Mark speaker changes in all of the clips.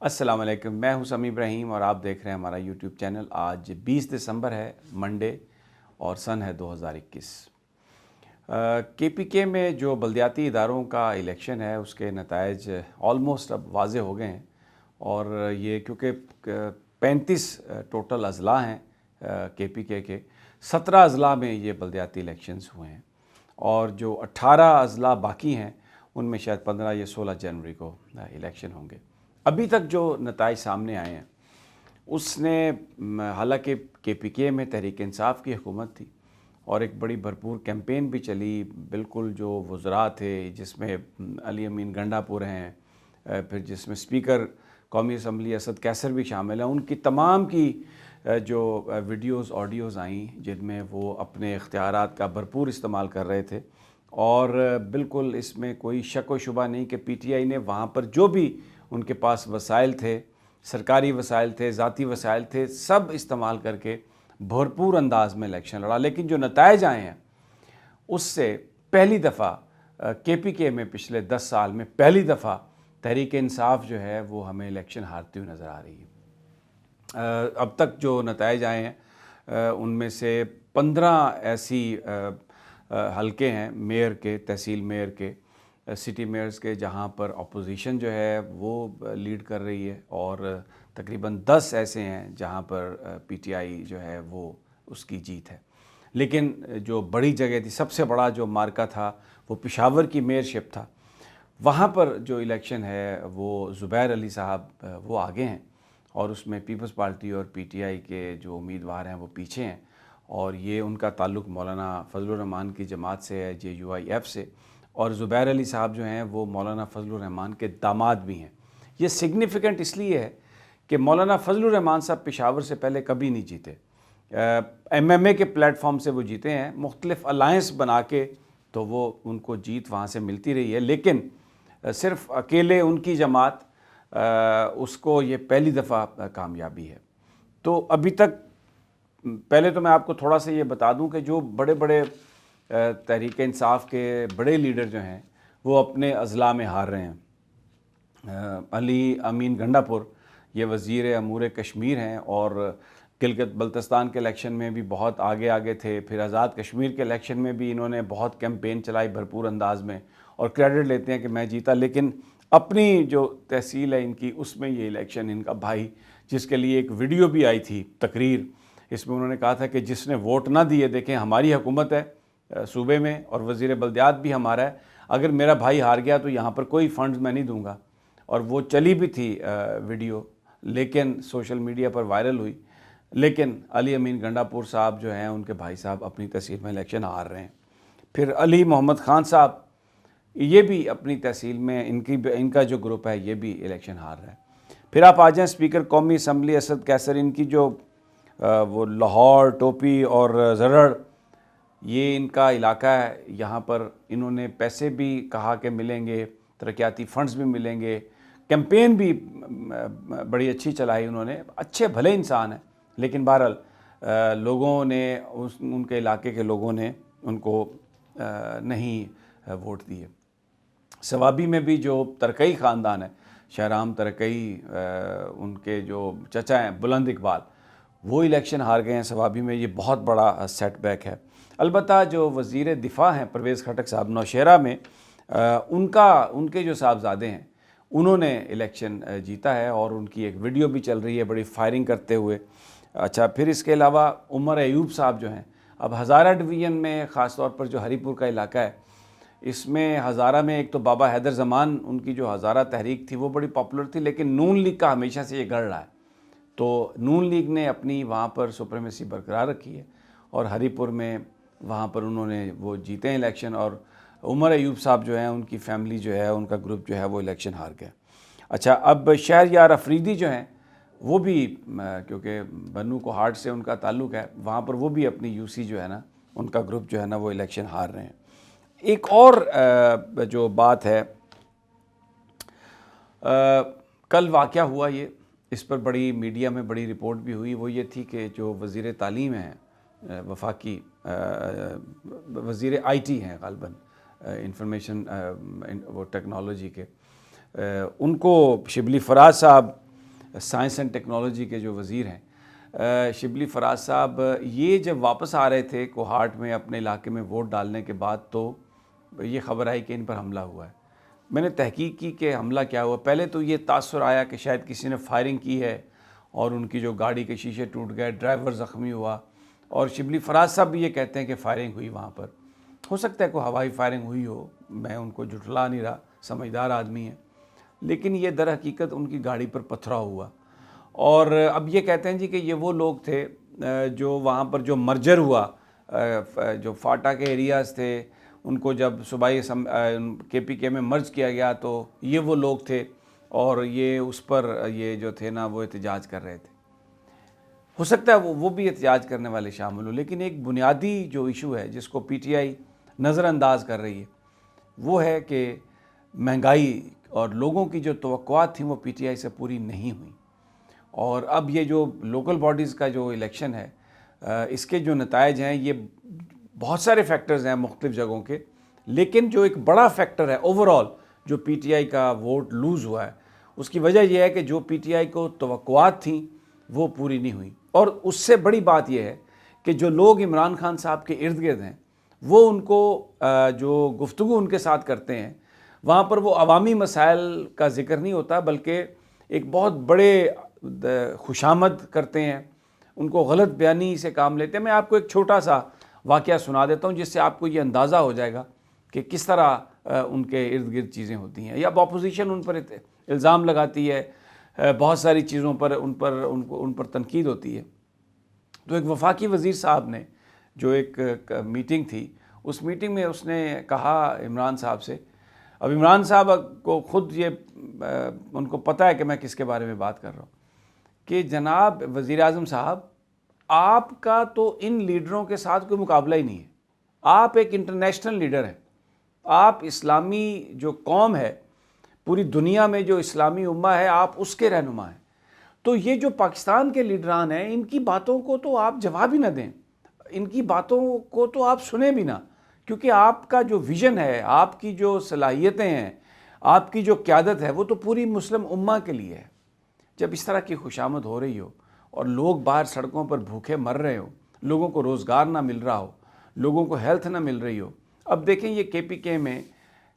Speaker 1: السلام علیکم، میں ہوں سمیع ابراہیم اور آپ دیکھ رہے ہیں ہمارا یوٹیوب چینل۔ آج 20 دسمبر ہے، منڈے، اور سن ہے 2021۔ کے پی کے میں جو بلدیاتی اداروں کا الیکشن ہے اس کے نتائج آلموسٹ اب واضح ہو گئے ہیں، اور یہ کیونکہ 35 ٹوٹل اضلاع ہیں کے پی کے 17 اضلاع میں یہ بلدیاتی الیکشنز ہوئے ہیں، اور جو 18 اضلاع باقی ہیں ان میں شاید 15 یا 16 جنوری کو الیکشن ہوں گے۔ ابھی تک جو نتائج سامنے آئے ہیں اس نے حالانکہ کے پی کے میں تحریک انصاف کی حکومت تھی اور ایک بڑی بھرپور کیمپین بھی چلی، بالکل جو وزراء تھے جس میں علی امین گنڈا پور ہیں، پھر جس میں اسپیکر قومی اسمبلی اسد کیسر بھی شامل ہیں، ان کی تمام کی جو ویڈیوز آڈیوز آئیں جن میں وہ اپنے اختیارات کا بھرپور استعمال کر رہے تھے، اور بالکل اس میں کوئی شک و شبہ نہیں کہ پی ٹی آئی نے وہاں پر جو بھی ان کے پاس وسائل تھے، سرکاری وسائل تھے، ذاتی وسائل تھے، سب استعمال کر کے بھرپور انداز میں الیکشن لڑا۔ لیکن جو نتائج آئے ہیں اس سے پہلی دفعہ کے پی کے میں پچھلے 10 سال میں پہلی دفعہ تحریک انصاف جو ہے وہ ہمیں الیکشن ہارتی ہوئی نظر آ رہی ہے۔ اب تک جو نتائج آئے ہیں ان میں سے 15 ایسی حلقے ہیں میئر کے، تحصیل میئر کے، سٹی میئرز کے، جہاں پر اپوزیشن جو ہے وہ لیڈ کر رہی ہے، اور تقریباً 10 ایسے ہیں جہاں پر پی ٹی آئی جو ہے وہ اس کی جیت ہے۔ لیکن جو بڑی جگہ تھی، سب سے بڑا جو مارکا تھا وہ پشاور کی میئر شپ تھا، وہاں پر جو الیکشن ہے وہ زبیر علی صاحب وہ آگے ہیں، اور اس میں پیپلز پارٹی اور پی ٹی آئی کے جو امیدوار ہیں وہ پیچھے ہیں، اور یہ ان کا تعلق مولانا فضل الرحمان کی جماعت سے ہے، جے یو آئی ایف سے، اور زبیر علی صاحب جو ہیں وہ مولانا فضل الرحمان کے داماد بھی ہیں۔ یہ سگنیفیکنٹ اس لیے ہے کہ مولانا فضل الرحمان صاحب پشاور سے پہلے کبھی نہیں جیتے، ایم ایم اے کے پلیٹ فارم سے وہ جیتے ہیں، مختلف الائنس بنا کے تو وہ ان کو جیت وہاں سے ملتی رہی ہے، لیکن صرف اکیلے ان کی جماعت اس کو یہ پہلی دفعہ کامیابی ہے۔ تو ابھی تک پہلے تو میں آپ کو تھوڑا سا یہ بتا دوں کہ جو بڑے بڑے تحریک انصاف کے بڑے لیڈر جو ہیں وہ اپنے اضلاع میں ہار رہے ہیں۔ علی امین گنڈا پور یہ وزیر امور کشمیر ہیں، اور گلگت بلتستان کے الیکشن میں بھی بہت آگے تھے، پھر آزاد کشمیر کے الیکشن میں بھی انہوں نے بہت کیمپین چلائی بھرپور انداز میں، اور کریڈٹ لیتے ہیں کہ میں جیتا، لیکن اپنی جو تحصیل ہے ان کی اس میں یہ الیکشن ان کا بھائی، جس کے لیے ایک ویڈیو بھی آئی تھی تقریر، اس میں انہوں نے کہا تھا کہ جس نے ووٹ نہ دیے، دیکھیں ہماری حکومت ہے صوبے میں اور وزیر بلدیات بھی ہمارا ہے، اگر میرا بھائی ہار گیا تو یہاں پر کوئی فنڈز میں نہیں دوں گا، اور وہ چلی بھی تھی ویڈیو، لیکن سوشل میڈیا پر وائرل ہوئی، لیکن علی امین گنڈا پور صاحب جو ہیں ان کے بھائی صاحب اپنی تحصیل میں الیکشن ہار رہے ہیں۔ پھر علی محمد خان صاحب یہ بھی اپنی تحصیل میں ان کا جو گروپ ہے یہ بھی الیکشن ہار رہا ہے۔ پھر آپ آ جائیں اسپیکر قومی اسمبلی اسد کیسر، ان کی جو وہ لاہور، ٹوپی اور زرڑ یہ ان کا علاقہ ہے، یہاں پر انہوں نے پیسے بھی کہا کہ ملیں گے، ترقیاتی فنڈز بھی ملیں گے، کیمپین بھی بڑی اچھی چلائی انہوں نے، اچھے بھلے انسان ہیں، لیکن بہرحال لوگوں نے ان کے علاقے کے لوگوں نے ان کو نہیں ووٹ دیے۔ سوابی میں بھی جو ترکئی خاندان ہے، شہرام ترکئی، ان کے جو چچا ہیں بلند اقبال، وہ الیکشن ہار گئے ہیں سوابی میں، یہ بہت بڑا سیٹ بیک ہے۔ البتہ جو وزیر دفاع ہیں پرویز خٹک صاحب نوشہرہ میں، ان کے جو صاحبزادے ہیں انہوں نے الیکشن جیتا ہے، اور ان کی ایک ویڈیو بھی چل رہی ہے بڑی فائرنگ کرتے ہوئے۔ اچھا، پھر اس کے علاوہ عمر ایوب صاحب جو ہیں، اب ہزارہ ڈویژن میں خاص طور پر جو ہری پور کا علاقہ ہے، اس میں ہزارہ میں ایک تو بابا حیدر زمان، ان کی جو ہزارہ تحریک تھی وہ بڑی پاپولر تھی، لیکن نون لیگ کا ہمیشہ سے یہ گڑھ رہا ہے، تو نون لیگ نے اپنی وہاں پر سپریمیسی برقرار رکھی ہے، اور ہری پور میں وہاں پر انہوں نے وہ جیتے ہیں الیکشن، اور عمر ایوب صاحب جو ہیں ان کی فیملی جو ہے، ان کا گروپ جو ہے وہ الیکشن ہار گیا۔ اچھا، اب شہر یار افریدی جو ہیں وہ بھی کیونکہ بنو کو ہارٹ سے ان کا تعلق ہے، وہاں پر وہ بھی اپنی یو سی جو ہے نا، ان کا گروپ جو ہے نا وہ الیکشن ہار رہے ہیں۔ ایک اور جو بات ہے، کل واقعہ ہوا یہ، اس پر بڑی میڈیا میں بڑی رپورٹ بھی ہوئی، وہ یہ تھی کہ جو وزیر تعلیم ہیں وفاقی، وزیر آئی ٹی ہیں غالباً، انفارمیشن وہ ٹیکنالوجی کے، ان کو شبلی فراز صاحب سائنس اینڈ ٹیکنالوجی کے جو وزیر ہیں شبلی فراز صاحب، یہ جب واپس آ رہے تھے کوہاٹ میں اپنے علاقے میں ووٹ ڈالنے کے بعد، تو یہ خبر آئی کہ ان پر حملہ ہوا ہے۔ میں نے تحقیق کی کہ حملہ کیا ہوا۔ پہلے تو یہ تاثر آیا کہ شاید کسی نے فائرنگ کی ہے اور ان کی جو گاڑی کے شیشے ٹوٹ گئے، ڈرائیور زخمی ہوا، اور شبلی فراز صاحب بھی یہ کہتے ہیں کہ فائرنگ ہوئی وہاں پر۔ ہو سکتا ہے کوئی ہوائی فائرنگ ہوئی ہو، میں ان کو جھٹلا نہیں رہا، سمجھدار آدمی ہیں، لیکن یہ در حقیقت ان کی گاڑی پر پتھراؤ ہوا۔ اور اب یہ کہتے ہیں جی کہ یہ وہ لوگ تھے جو وہاں پر جو مرجر ہوا، جو فاٹا کے ایریاز تھے، ان کو جب صوبائی کے پی کے میں مرج کیا گیا تو یہ وہ لوگ تھے، اور یہ اس پر یہ جو تھے نا وہ احتجاج کر رہے تھے۔ ہو سکتا ہے وہ بھی احتجاج کرنے والے شامل ہوں، لیکن ایک بنیادی جو ایشو ہے جس کو پی ٹی آئی نظر انداز کر رہی ہے وہ ہے کہ مہنگائی اور لوگوں کی جو توقعات تھیں وہ پی ٹی آئی سے پوری نہیں ہوئیں۔ اور اب یہ جو لوکل باڈیز کا جو الیکشن ہے، اس کے جو نتائج ہیں، یہ بہت سارے فیکٹرز ہیں مختلف جگہوں کے، لیکن جو ایک بڑا فیکٹر ہے اوورال جو پی ٹی آئی کا ووٹ لوز ہوا ہے، اس کی وجہ یہ ہے کہ جو پی ٹی آئی کو توقعات تھیں وہ پوری نہیں ہوئیں۔ اور اس سے بڑی بات یہ ہے کہ جو لوگ عمران خان صاحب کے ارد گرد ہیں، وہ ان کو جو گفتگو ان کے ساتھ کرتے ہیں، وہاں پر وہ عوامی مسائل کا ذکر نہیں ہوتا، بلکہ ایک بہت بڑے خوشامد کرتے ہیں، ان کو غلط بیانی سے کام لیتے ہیں۔ میں آپ کو ایک چھوٹا سا واقعہ سنا دیتا ہوں جس سے آپ کو یہ اندازہ ہو جائے گا کہ کس طرح ان کے ارد گرد چیزیں ہوتی ہیں، یا اپوزیشن ان پر الزام لگاتی ہے، بہت ساری چیزوں پر ان پر تنقید ہوتی ہے۔ تو ایک وفاقی وزیر صاحب نے جو ایک میٹنگ تھی، اس میٹنگ میں اس نے کہا عمران صاحب سے، اب عمران صاحب کو خود یہ ان کو پتہ ہے کہ میں کس کے بارے میں بات کر رہا ہوں، کہ جناب وزیر اعظم صاحب، آپ کا تو ان لیڈروں کے ساتھ کوئی مقابلہ ہی نہیں ہے، آپ ایک انٹرنیشنل لیڈر ہیں، آپ اسلامی جو قوم ہے، پوری دنیا میں جو اسلامی امہ ہے، آپ اس کے رہنما ہیں۔ تو یہ جو پاکستان کے لیڈران ہیں، ان کی باتوں کو تو آپ جواب ہی نہ دیں، ان کی باتوں کو تو آپ سنیں بھی نہ، کیونکہ آپ کا جو ویژن ہے، آپ کی جو صلاحیتیں ہیں، آپ کی جو قیادت ہے، وہ تو پوری مسلم امہ کے لیے ہے۔ جب اس طرح کی خوشامد ہو رہی ہو اور لوگ باہر سڑکوں پر بھوکے مر رہے ہو، لوگوں کو روزگار نہ مل رہا ہو، لوگوں کو ہیلتھ نہ مل رہی ہو۔ اب دیکھیں یہ کے پی کے میں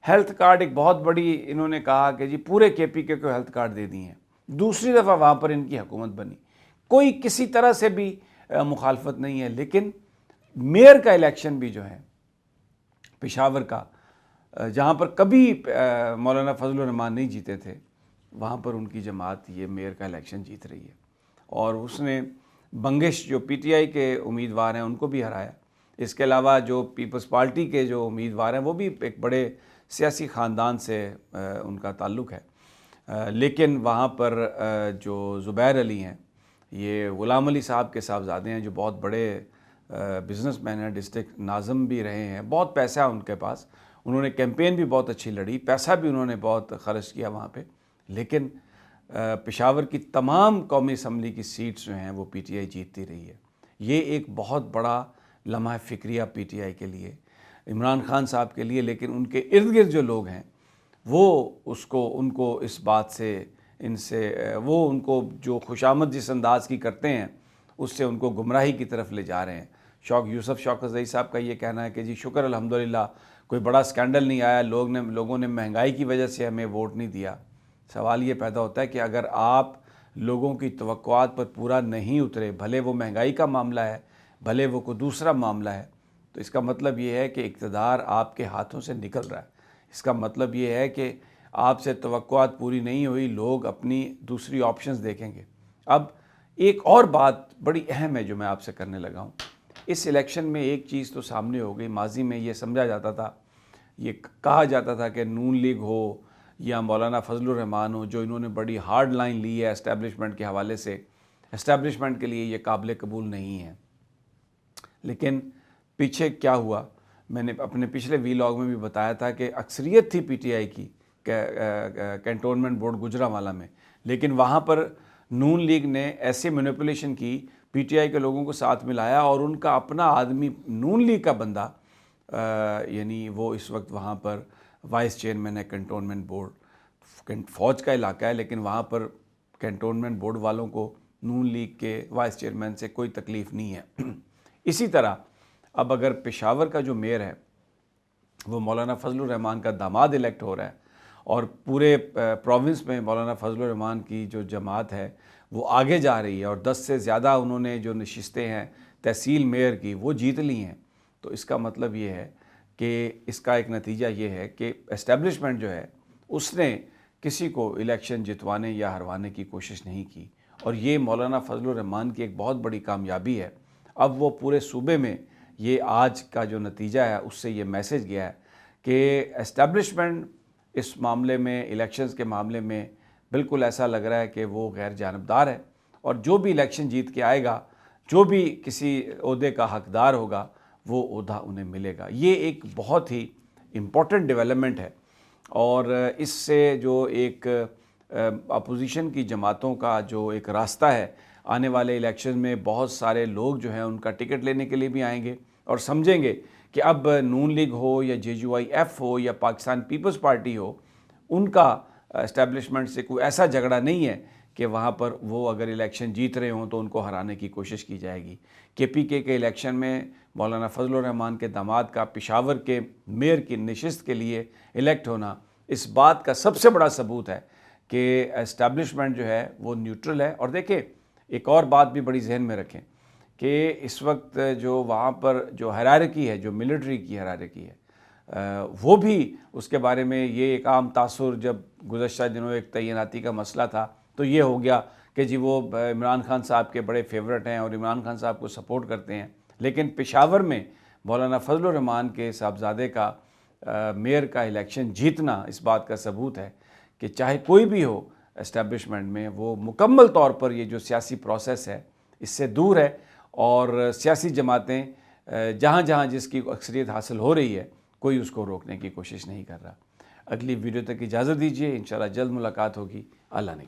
Speaker 1: ہیلتھ کارڈ ایک بہت بڑی، انہوں نے کہا کہ جی پورے کے پی کے کو ہیلتھ کارڈ دے دیے ہیں، دوسری دفعہ وہاں پر ان کی حکومت بنی، کوئی کسی طرح سے بھی مخالفت نہیں ہے۔ لیکن میئر کا الیکشن بھی جو ہے پشاور کا، جہاں پر کبھی مولانا فضل الرحمان نہیں جیتے تھے، وہاں پر ان کی جماعت یہ میئر کا الیکشن جیت رہی ہے، اور اس نے بنگش جو پی ٹی آئی کے امیدوار ہیں ان کو بھی ہرایا۔ اس کے علاوہ جو پیپلز پارٹی کے جو امیدوار ہیں وہ بھی ایک بڑے سیاسی خاندان سے ان کا تعلق ہے، لیکن وہاں پر جو زبیر علی ہیں، یہ غلام علی صاحب کے صاحبزادے ہیں، جو بہت بڑے بزنس مین ہیں، ڈسٹرکٹ ناظم بھی رہے ہیں، بہت پیسہ ان کے پاس، انہوں نے کیمپین بھی بہت اچھی لڑی، پیسہ بھی انہوں نے بہت خرچ کیا وہاں پہ، لیکن پشاور کی تمام قومی اسمبلی کی سیٹس جو ہیں وہ پی ٹی آئی جیتتی رہی ہے۔ یہ ایک بہت بڑا لمحہ فکریہ پی ٹی آئی کے لیے، عمران خان صاحب کے لیے، لیکن ان کے ارد گرد جو لوگ ہیں وہ ان کو اس بات سے، وہ ان کو جو خوشامد جس انداز کی کرتے ہیں اس سے ان کو گمراہی کی طرف لے جا رہے ہیں۔ شوکت زئی صاحب کا یہ کہنا ہے کہ جی شکر الحمدللہ کوئی بڑا سکینڈل نہیں آیا، لوگوں نے مہنگائی کی وجہ سے ہمیں ووٹ نہیں دیا۔ سوال یہ پیدا ہوتا ہے کہ اگر آپ لوگوں کی توقعات پر پورا نہیں اترے، بھلے وہ مہنگائی کا معاملہ ہے، بھلے وہ کوئی دوسرا معاملہ ہے، تو اس کا مطلب یہ ہے کہ اقتدار آپ کے ہاتھوں سے نکل رہا ہے۔ اس کا مطلب یہ ہے کہ آپ سے توقعات پوری نہیں ہوئی، لوگ اپنی دوسری آپشنز دیکھیں گے۔ اب ایک اور بات بڑی اہم ہے جو میں آپ سے کرنے لگا ہوں، اس الیکشن میں ایک چیز تو سامنے ہو گئی، ماضی میں یہ سمجھا جاتا تھا، یہ کہا جاتا تھا کہ نون لیگ ہو یا مولانا فضل الرحمان ہو، جو انہوں نے بڑی ہارڈ لائن لی ہے اسٹیبلشمنٹ کے حوالے سے، اسٹیبلشمنٹ کے لیے یہ قابل قبول نہیں ہے۔ لیکن پیچھے کیا ہوا، میں نے اپنے پچھلے وی لاگ میں بھی بتایا تھا کہ اکثریت تھی پی ٹی آئی کی کینٹونمنٹ بورڈ گجرانوالہ میں، لیکن وہاں پر نون لیگ نے ایسے مینیپولیشن کی، پی ٹی آئی کے لوگوں کو ساتھ ملایا، اور ان کا اپنا آدمی نون لیگ کا بندہ، یعنی وہ اس وقت وہاں پر وائس چیئرمین ہے کنٹونمنٹ بورڈ، فوج کا علاقہ ہے، لیکن وہاں پر کنٹونمنٹ بورڈ والوں کو نون لیگ کے وائس چیئرمین سے کوئی تکلیف نہیں ہے۔ اسی طرح اب اگر پشاور کا جو میئر ہے وہ مولانا فضل الرحمان کا داماد الیکٹ ہو رہا ہے اور پورے پروونس میں مولانا فضل الرحمان کی جو جماعت ہے وہ آگے جا رہی ہے اور 10 سے زیادہ انہوں نے جو نشستیں ہیں تحصیل میئر کی وہ جیت لی ہیں، تو اس کا مطلب یہ ہے کہ اس کا ایک نتیجہ یہ ہے کہ اسٹیبلشمنٹ جو ہے اس نے کسی کو الیکشن جتوانے یا ہروانے کی کوشش نہیں کی، اور یہ مولانا فضل الرحمان کی ایک بہت بڑی کامیابی ہے۔ اب وہ پورے صوبے میں یہ آج کا جو نتیجہ ہے اس سے یہ میسج گیا ہے کہ اسٹیبلشمنٹ اس معاملے میں، الیکشنز کے معاملے میں بالکل ایسا لگ رہا ہے کہ وہ غیر جانبدار ہے، اور جو بھی الیکشن جیت کے آئے گا، جو بھی کسی عہدے کا حقدار ہوگا وہ عہدہ انہیں ملے گا۔ یہ ایک بہت ہی امپورٹنٹ ڈیولپمنٹ ہے، اور اس سے جو ایک اپوزیشن کی جماعتوں کا جو ایک راستہ ہے، آنے والے الیکشن میں بہت سارے لوگ جو ہیں ان کا ٹکٹ لینے کے لیے بھی آئیں گے اور سمجھیں گے کہ اب نون لیگ ہو یا JUIF ہو یا پاکستان پیپلز پارٹی ہو، ان کا اسٹیبلشمنٹ سے کوئی ایسا جھگڑا نہیں ہے کہ وہاں پر وہ اگر الیکشن جیت رہے ہوں تو ان کو ہرانے کی کوشش کی جائے گی۔ KPK کے الیکشن میں مولانا فضل الرحمان کے داماد کا پشاور کے میئر کی نشست کے لیے الیکٹ ہونا اس بات کا سب سے بڑا ثبوت ہے کہ اسٹیبلشمنٹ جو ہے وہ نیوٹرل ہے۔ اور دیکھیں، ایک اور بات بھی بڑی ذہن میں رکھیں کہ اس وقت جو وہاں پر جو ہیرارکی ہے، جو ملٹری کی ہیرارکی ہے، وہ بھی اس کے بارے میں یہ ایک عام تاثر جب گزشتہ دنوں ایک تعیناتی کا مسئلہ تھا تو یہ ہو گیا کہ جی وہ عمران خان صاحب کے بڑے فیورٹ ہیں اور عمران خان صاحب کو سپورٹ کرتے ہیں، لیکن پشاور میں مولانا فضل الرحمان کے صاحبزادے کا میئر کا الیکشن جیتنا اس بات کا ثبوت ہے کہ چاہے کوئی بھی ہو اسٹیبلشمنٹ میں، وہ مکمل طور پر یہ جو سیاسی پروسیس ہے اس سے دور ہے، اور سیاسی جماعتیں جہاں جہاں جس کی اکثریت حاصل ہو رہی ہے کوئی اس کو روکنے کی کوشش نہیں کر رہا۔ اگلی ویڈیو تک اجازت دیجیے، انشاءاللہ جلد ملاقات ہوگی۔ اللہ نے